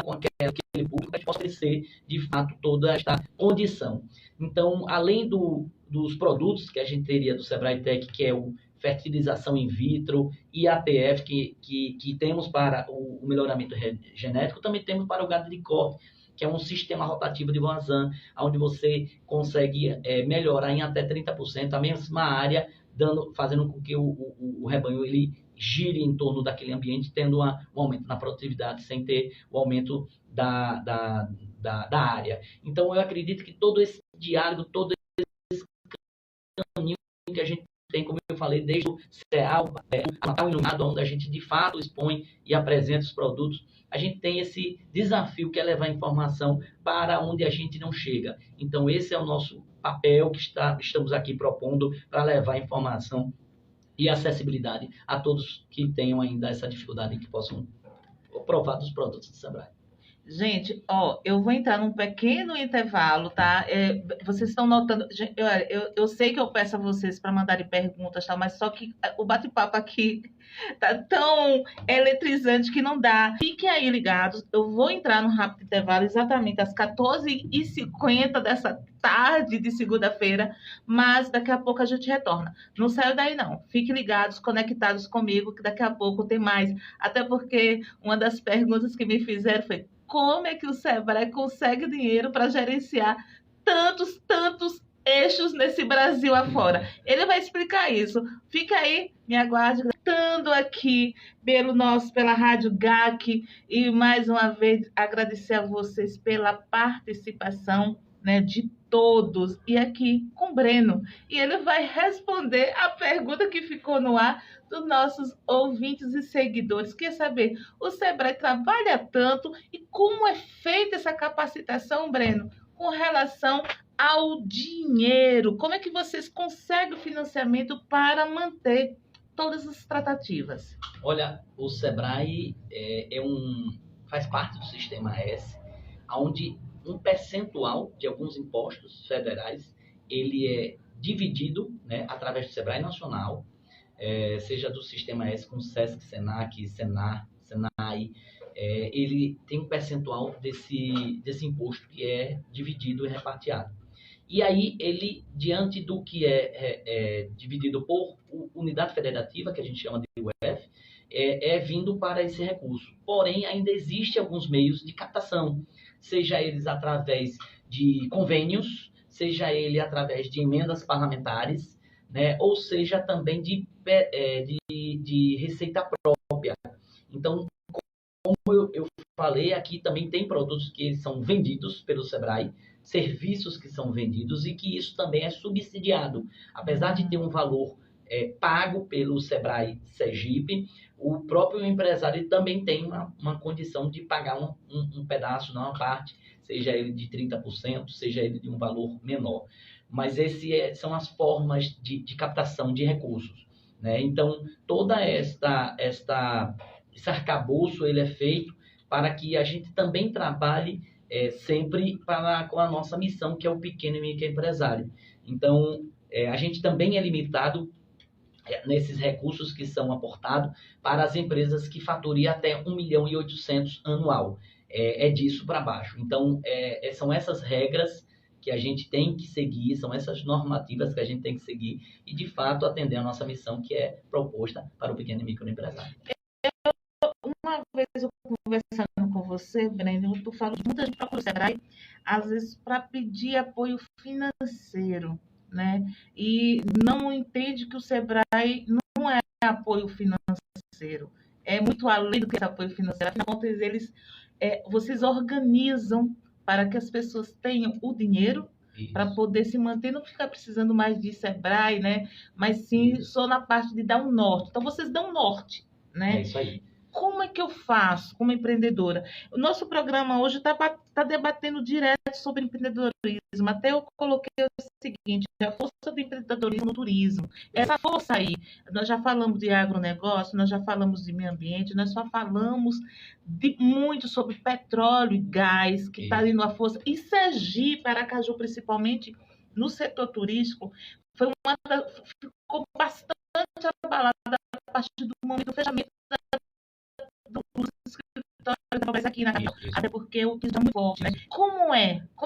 com aquele público, a gente possa oferecer, de fato, toda esta condição. Então, além dos produtos que a gente teria do Sebrae Tech, que é o fertilização in vitro e APF, que temos para o melhoramento genético, também temos para o gado de corte, que é um sistema rotativo de Voisin, onde você consegue melhorar em até 30% a mesma área, fazendo com que o rebanho ele gire em torno daquele ambiente, tendo um aumento na produtividade, sem ter o aumento da área. Então, eu acredito que todo esse diálogo, todo esse caminho que a gente tem, como eu falei, desde o CEAL, o Natal Iluminado, onde a gente de fato expõe e apresenta os produtos, a gente tem esse desafio que é levar informação para onde a gente não chega. Então, esse é o nosso papel que estamos aqui propondo para levar informação e acessibilidade a todos que tenham ainda essa dificuldade e que possam provar dos produtos do Sebrae. Gente, ó, eu vou entrar num pequeno intervalo, tá? Vocês estão notando. Eu sei que eu peço a vocês para mandarem perguntas, tá? Mas só que o bate-papo aqui tá tão eletrizante que não dá. Fiquem aí ligados. Eu vou entrar num rápido intervalo exatamente às 14h50 dessa tarde de segunda-feira, mas daqui a pouco a gente retorna. Não saiu daí, não. Fiquem ligados, conectados comigo, que daqui a pouco tem mais. Até porque uma das perguntas que me fizeram foi: como é que o Sebrae consegue dinheiro para gerenciar tantos eixos nesse Brasil afora? Ele vai explicar isso. Fica aí, me aguarde, estando aqui pela Rádio GAC, e mais uma vez agradecer a vocês pela participação, né, de todos, e aqui com o Breno. E ele vai responder a pergunta que ficou no ar dos nossos ouvintes e seguidores. Quer saber, o Sebrae trabalha tanto e como é feita essa capacitação, Breno, com relação ao dinheiro? Como é que vocês conseguem o financiamento para manter todas as tratativas? Olha, o Sebrae faz parte do Sistema S, onde um percentual de alguns impostos federais ele é dividido, né, através do Sebrae Nacional, seja do Sistema S com SESC, SENAC, Senar, Senai, ele tem um percentual desse imposto que é dividido e repartido. E aí ele, diante do que é dividido por unidade federativa, que a gente chama de UF, vindo para esse recurso. Porém, ainda existe alguns meios de captação, seja eles através de convênios, seja ele através de emendas parlamentares, né, ou seja também de receita própria. Então, como eu falei, aqui também tem produtos que são vendidos pelo Sebrae, serviços que são vendidos e que isso também é subsidiado. Apesar de ter um valor pago pelo Sebrae Sergipe, o próprio empresário também tem uma condição de pagar um pedaço, não uma parte, seja ele de 30%, seja ele de um valor menor. Mas são as formas de captação de recursos, né? Então, toda esse arcabouço ele é feito para que a gente também trabalhe sempre com a nossa missão, que é o pequeno e microempresário. Então, a gente também é limitado nesses recursos que são aportados para as empresas que faturem até 1.800.000 anual. É disso para baixo. Então, são essas regras que a gente tem que seguir, são essas normativas que a gente tem que seguir e, de fato, atender a nossa missão, que é proposta para o pequeno e microempresário. Uma vez eu conversando com você, Breno, tu falou que muita gente procura o Sebrae, às vezes, para pedir apoio financeiro, né? E não entende que o Sebrae não é apoio financeiro, é muito além do que esse apoio financeiro. Afinal de contas, vocês organizam para que as pessoas tenham o dinheiro para poder se manter, não ficar precisando mais de Sebrae, né? Mas sim só na parte de dar um norte. Então, vocês dão um norte, né? É isso aí. Como é que eu faço como empreendedora? O nosso programa hoje está debatendo direto sobre empreendedorismo. Até eu coloquei o seguinte: a força do empreendedorismo no turismo. Essa força aí, nós já falamos de agronegócio, nós já falamos de meio ambiente, nós só falamos muito sobre petróleo e gás, que está ali numa força. E Sergipe, Aracaju, principalmente, no setor turístico, ficou bastante abalada a partir do momento do fechamento dos escritórios aqui na capital, até porque o piso é muito forte, né? Como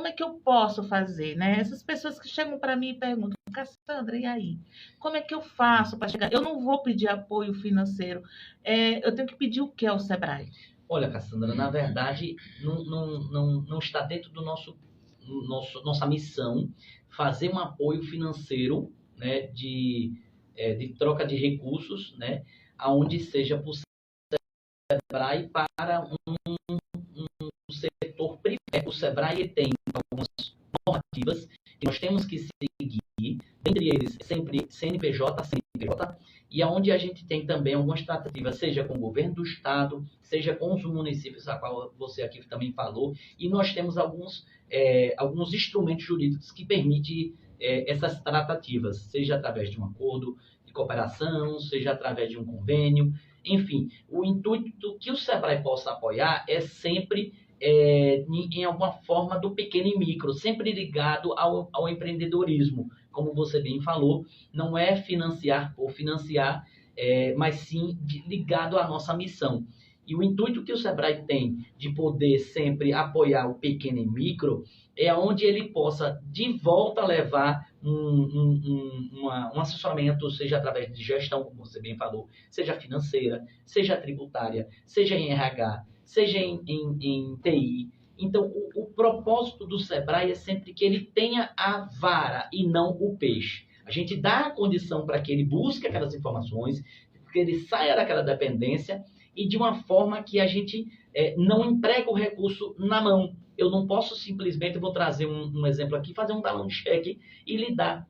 é que eu posso fazer, né? Essas pessoas que chegam para mim e perguntam: Cassandra, e aí? Como é que eu faço para chegar? Eu não vou pedir apoio financeiro, eu tenho que pedir o que ao Sebrae? Olha, Cassandra, na verdade, não está dentro do nossa missão fazer um apoio financeiro, né, de troca de recursos, né, aonde seja possível Sebrae para um setor privado. O Sebrae tem algumas normativas que nós temos que seguir, entre eles sempre CNPJ, e aonde a gente tem também algumas tratativas, seja com o governo do estado, seja com os municípios, a qual você aqui também falou, e nós temos alguns instrumentos jurídicos que permitem essas tratativas, seja através de um acordo de cooperação, seja através de um convênio, enfim. O intuito que o SEBRAE possa apoiar é sempre, em alguma forma, do pequeno e micro, sempre ligado ao empreendedorismo. Como você bem falou, não é financiar por financiar, mas sim ligado à nossa missão. E o intuito que o SEBRAE tem de poder sempre apoiar o pequeno e micro é onde ele possa, de volta, levar um assessoramento, seja através de gestão, como você bem falou, seja financeira, seja tributária, seja em RH, seja em TI. Então, o propósito do SEBRAE é sempre que ele tenha a vara e não o peixe. A gente dá a condição para que ele busque aquelas informações, que ele saia daquela dependência e de uma forma que a gente não emprega o recurso na mão. Eu não posso simplesmente, vou trazer um exemplo aqui, fazer um talão de cheque e lhe dar,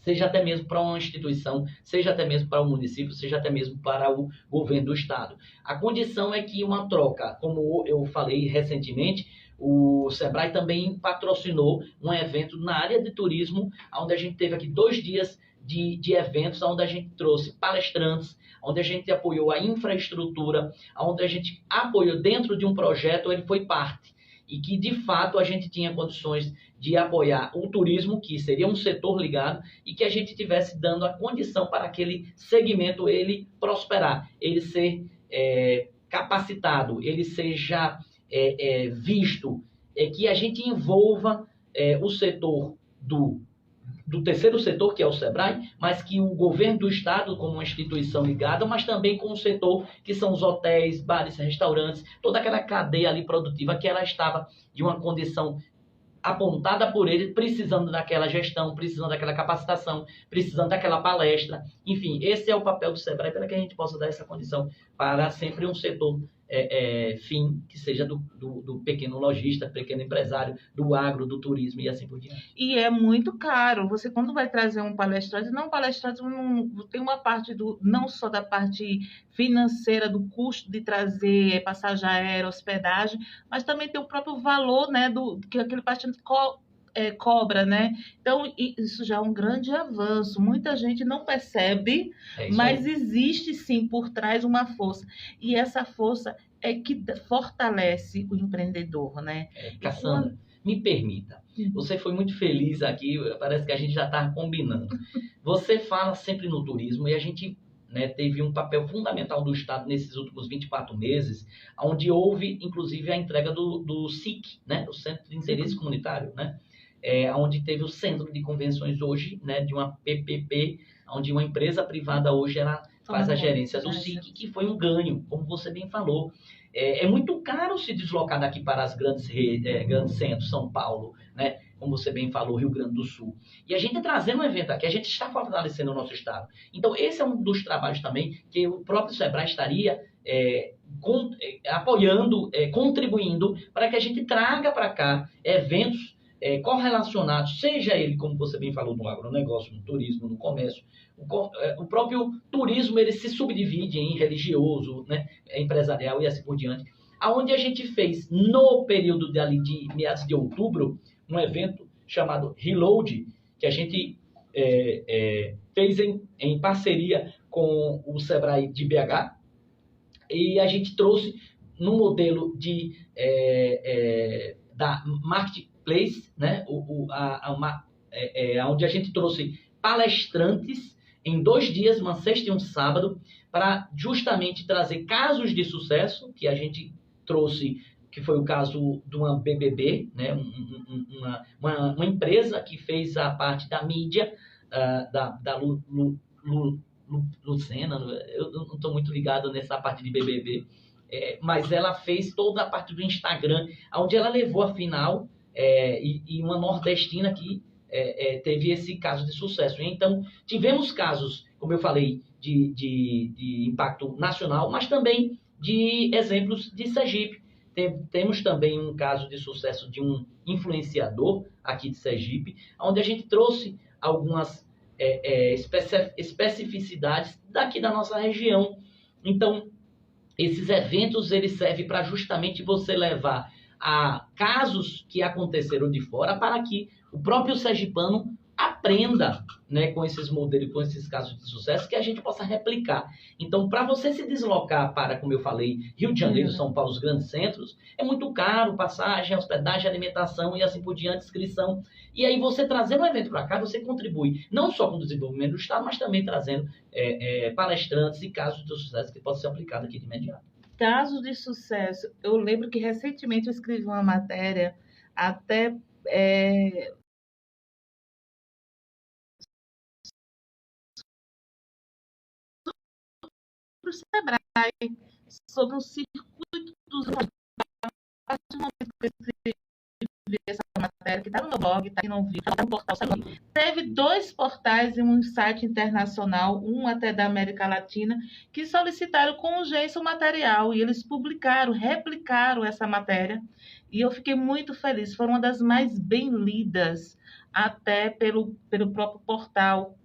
seja até mesmo para uma instituição, seja até mesmo para o município, seja até mesmo para o governo do estado. A condição é que uma troca, como eu falei recentemente, o SEBRAE também patrocinou um evento na área de turismo, onde a gente teve aqui 2 dias de eventos, onde a gente trouxe palestrantes, onde a gente apoiou a infraestrutura, onde a gente apoiou dentro de um projeto, ele foi parte. E que, de fato, a gente tinha condições de apoiar o turismo, que seria um setor ligado, e que a gente tivesse dando a condição para aquele segmento ele prosperar, ele ser capacitado, ele seja visto, que a gente envolva o setor do terceiro setor, que é o SEBRAE, mas que o governo do estado, como uma instituição ligada, mas também com o setor que são os hotéis, bares, restaurantes, toda aquela cadeia ali produtiva que ela estava de uma condição apontada por ele, precisando daquela gestão, precisando daquela capacitação, precisando daquela palestra. Enfim, esse é o papel do SEBRAE para que a gente possa dar essa condição para sempre um setor fim, que seja do pequeno lojista, pequeno empresário, do agro, do turismo e assim por diante. E é muito caro. Você, quando vai trazer um palestrante, tem uma parte não só da parte financeira, do custo de trazer passagem aérea, hospedagem, mas também tem o próprio valor, né, que aquele palestrante cobra, né? Então, isso já é um grande avanço. Muita gente não percebe, mas existe sim por trás uma força. E essa força é que fortalece o empreendedor, né? Cassandra, me permita. Você foi muito feliz aqui, parece que a gente já está combinando. Você fala sempre no turismo e a gente teve um papel fundamental do Estado nesses últimos 24 meses, onde houve, inclusive, a entrega do SIC, o Centro de Interesse Comunitário, onde teve o centro de convenções hoje, de uma PPP, onde uma empresa privada hoje ela faz a gerência do SIC, que foi um ganho, como você bem falou. É muito caro se deslocar daqui para as grandes centros, São Paulo, como você bem falou, Rio Grande do Sul. E a gente trazendo um evento aqui, a gente está fortalecendo o nosso estado. Então, esse é um dos trabalhos também que o próprio SEBRAE estaria apoiando, contribuindo para que a gente traga para cá eventos correlacionados, seja ele, como você bem falou, no agronegócio, no turismo, no comércio. O próprio turismo ele se subdivide em religioso, empresarial e assim por diante. Aonde a gente fez, no período de meados de outubro, um evento chamado Reload, que a gente fez em parceria com o SEBRAE de BH, e a gente trouxe no modelo da Marketplace, onde a gente trouxe palestrantes em 2 dias, uma sexta e um sábado, para justamente trazer casos de sucesso, que a gente trouxe, que foi o caso de uma BBB, uma empresa que fez a parte da mídia, da Lucena, eu não estou muito ligado nessa parte de BBB, mas ela fez toda a parte do Instagram, onde ela levou a final, e uma nordestina que teve esse caso de sucesso. Então, tivemos casos, como eu falei, de impacto nacional, mas também de exemplos de Sergipe. Temos também um caso de sucesso de um influenciador aqui de Sergipe, onde a gente trouxe algumas especificidades daqui da nossa região. Então, esses eventos eles servem para justamente você levar a casos que aconteceram de fora para que o próprio sergipano aprenda, né, com esses modelos, com esses casos de sucesso, que a gente possa replicar. Então, para você se deslocar para, como eu falei, Rio de Janeiro, São Paulo, os grandes centros, é muito caro, passagem, hospedagem, alimentação e assim por diante, inscrição. E aí você trazendo um evento para cá, você contribui não só com o desenvolvimento do Estado, mas também trazendo palestrantes e casos de sucesso que possam ser aplicados aqui de imediato. Casos de sucesso. Eu lembro que recentemente eu escrevi uma matéria até para o Sebrae sobre um circuito dos a partir do momento que eu escrevi essa matéria, que está no meu blog, está aqui no vídeo, está no portal. Teve 2 portais e um site internacional, um até da América Latina, que solicitaram com urgência o material e eles publicaram, replicaram essa matéria e eu fiquei muito feliz. Foi uma das mais bem lidas até pelo próprio portal.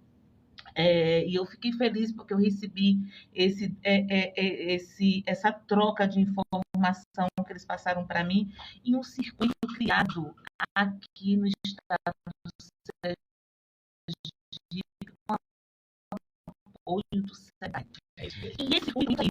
E eu fiquei feliz porque eu recebi essa troca de informação que eles passaram para mim em um circuito criado aqui no estado do Sergipe com apoio do Sebrae. E esse turismo,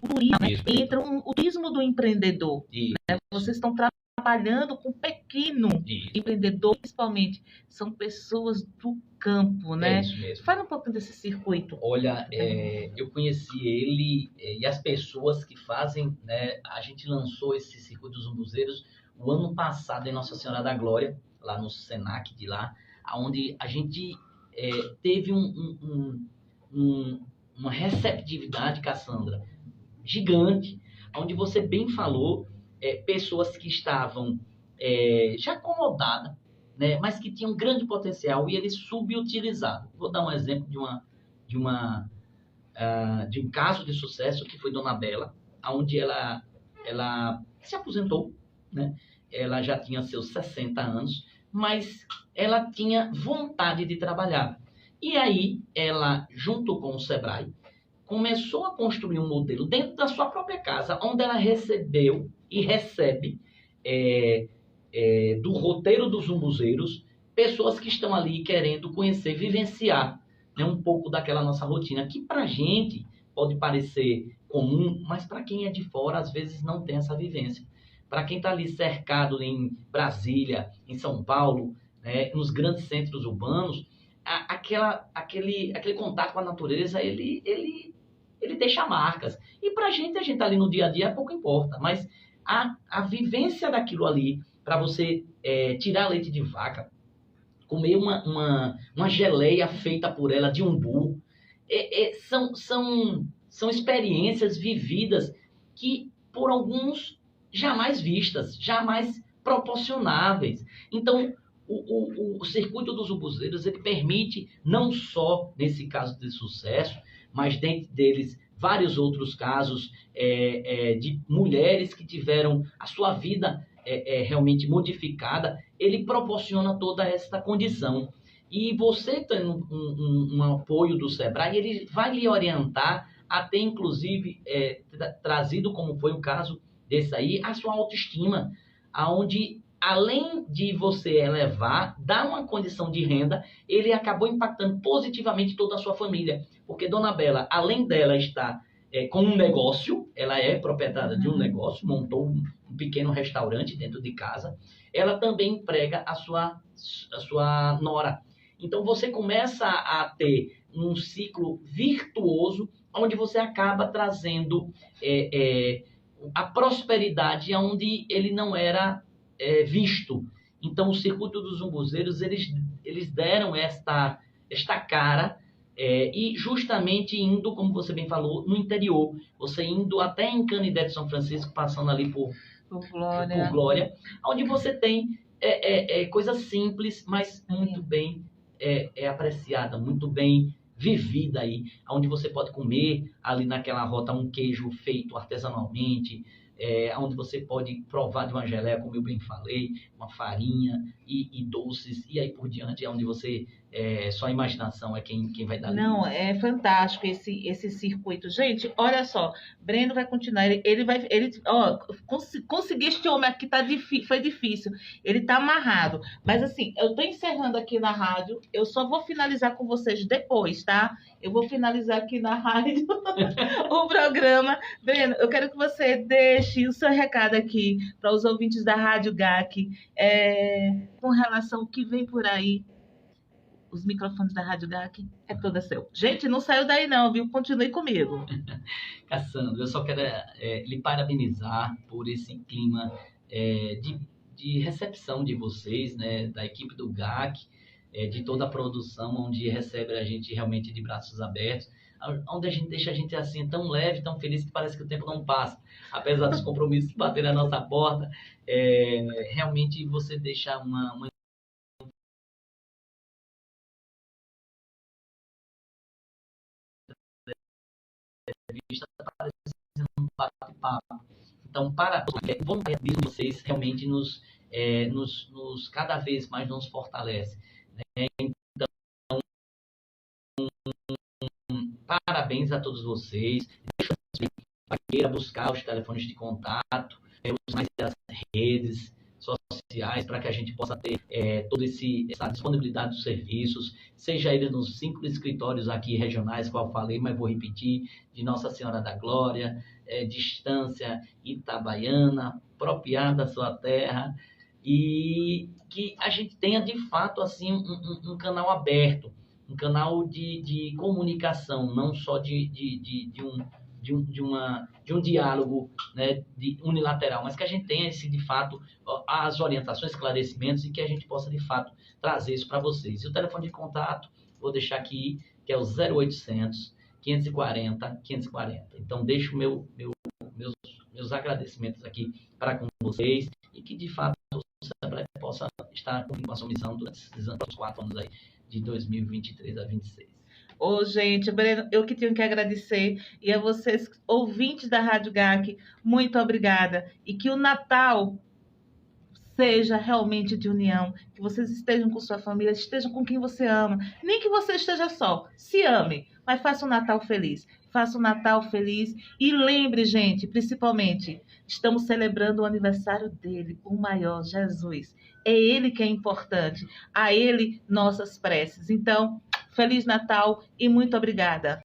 entra o turismo do empreendedor. Né? Vocês estão trabalhando com pequeno empreendedor, principalmente. São pessoas do campo, né? Isso mesmo. Fala um pouco desse circuito. Olha, eu conheci ele e as pessoas que fazem, né? A gente lançou esse circuito dos umbuzeiros o ano passado em Nossa Senhora da Glória, lá no Senac de lá, onde a gente teve uma receptividade, Cassandra, gigante, onde você bem falou, pessoas que estavam já acomodadas, né, mas que tinham grande potencial e eles subutilizaram. Vou dar um exemplo de um caso de sucesso que foi Dona Bela, onde ela se aposentou, né? Ela já tinha seus 60 anos, mas ela tinha vontade de trabalhar. E aí, ela, junto com o Sebrae, começou a construir um modelo dentro da sua própria casa, onde ela recebeu e recebe do roteiro dos umbuzeiros, pessoas que estão ali querendo conhecer, vivenciar, né, um pouco daquela nossa rotina, que pra gente pode parecer comum, mas para quem é de fora, às vezes não tem essa vivência. Para quem está ali cercado em Brasília, em São Paulo, né, nos grandes centros urbanos, aquele contato com a natureza, ele deixa marcas. E para a gente está ali no dia a dia, pouco importa. Mas a vivência daquilo ali, para você tirar leite de vaca, comer uma geleia feita por ela de umbu, são experiências vividas que, por alguns, jamais vistas, jamais proporcionáveis. Então, o circuito dos umbuzeiros, ele permite, não só nesse caso de sucesso, mas dentro deles vários outros casos de mulheres que tiveram a sua vida realmente modificada. Ele proporciona toda essa condição. E você tendo um apoio do Sebrae, ele vai lhe orientar até, inclusive, trazido, como foi o caso desse aí, a sua autoestima, aonde, além de você elevar, dar uma condição de renda, ele acabou impactando positivamente toda a sua família. Porque Dona Bela, além dela estar com um negócio, ela é proprietária de um negócio, montou um pequeno restaurante dentro de casa, ela também emprega a sua nora. Então, você começa a ter um ciclo virtuoso, onde você acaba trazendo a prosperidade onde ele não era visto. Então, o circuito dos umbuzeiros, eles deram esta cara, e justamente indo, como você bem falou, no interior. Você indo até em Canidé de São Francisco, passando ali por Glória, onde você tem coisa simples, mas muito bem apreciada, muito bem vivida aí, onde você pode comer ali naquela rota um queijo feito artesanalmente, onde você pode provar de uma geleia, como eu bem falei, uma farinha e doces, e aí por diante, onde você só a imaginação é quem vai dar limite. Não, é fantástico esse circuito. Gente, olha só, Breno vai continuar. Conseguir este homem aqui foi difícil. Ele tá amarrado. Mas assim, eu tô encerrando aqui na rádio. Eu só vou finalizar com vocês depois, tá? Eu vou finalizar aqui na rádio o programa. Breno, eu quero que você deixe o seu recado aqui para os ouvintes da Rádio GAC, com relação ao que vem por aí. Os microfones da Rádio GAC é toda seu. Gente, não saiu daí não, viu? Continue comigo. Cassandra, eu só quero lhe parabenizar por esse clima de recepção de vocês, né, da equipe do GAC, de toda a produção, onde recebe a gente realmente de braços abertos, onde a gente deixa a gente assim tão leve, tão feliz, que parece que o tempo não passa, apesar dos compromissos baterem na nossa porta. Realmente você deixa uma entrevista parecendo um bate-papo. Então, o voluntarismo de vocês realmente nos cada vez mais nos fortalece, né? Então, parabéns a todos vocês. Deixa eu buscar os telefones de contato, usar as redes sociais para que a gente possa ter toda essa disponibilidade dos serviços, seja ele nos 5 escritórios aqui regionais, qual eu falei, mas vou repetir, de Nossa Senhora da Glória, Distância Itabaiana, Propriada Sua Terra, e que a gente tenha de fato assim um canal aberto, um canal de comunicação, não só de um diálogo, né, unilateral, mas que a gente tenha de fato as orientações, esclarecimentos, e que a gente possa de fato trazer isso para vocês. E o telefone de contato, vou deixar aqui, que é o 0800 540 540. Então deixo meus agradecimentos aqui para com vocês, e que de fato o Sebrae possa estar cumprindo com a sua missão durante esses 4 anos aí, de 2023 a 2026. Gente, Breno, eu que tenho que agradecer, e a vocês, ouvintes da Rádio GAC, muito obrigada, e que o Natal seja realmente de união, que vocês estejam com sua família, estejam com quem você ama, nem que você esteja só, se ame, mas faça um Natal feliz, e lembre, gente, principalmente, estamos celebrando o aniversário dele, o maior, Jesus, é ele que é importante, a ele nossas preces. Então, Feliz Natal e muito obrigada.